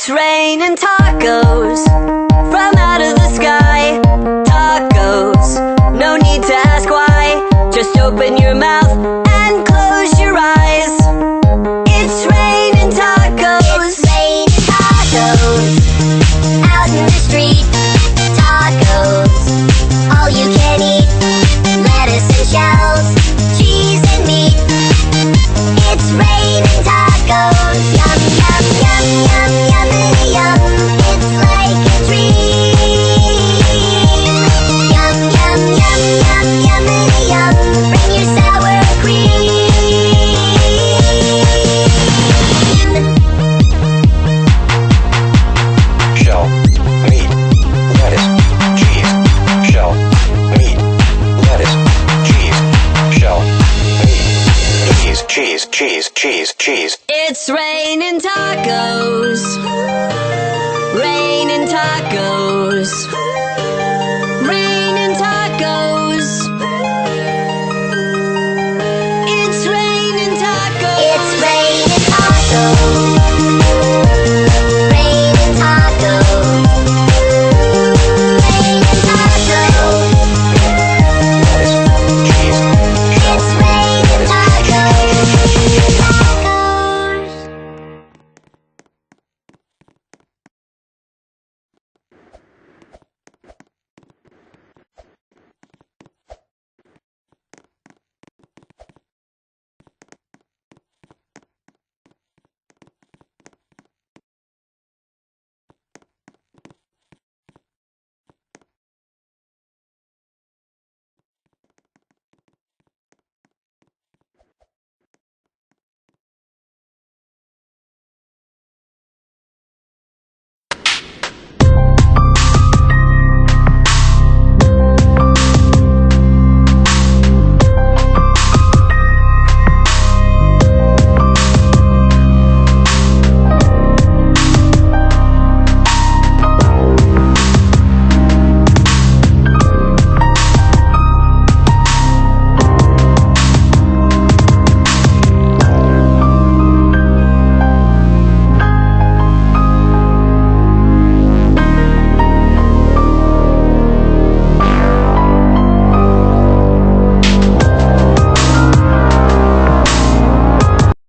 It's raining tacos from out of the sky. Tacos, no need to ask why. Just open your mouth and close your eyes. It's raining tacos. It's raining tacos out in the street. Tacos, all you can eat. Lettuce and shells, cheese and meat. It's raining tacos. Yum, yum, yum, yum, yummity yum. It's like a dream. Yum, yum, yum, yum, yummity yum. Bring your sour cream. Shell, meat, lettuce, cheese. Shell, meat, lettuce, cheese. Shell, meat, cheese, cheese, cheese, cheese, cheese. It's raining tacos.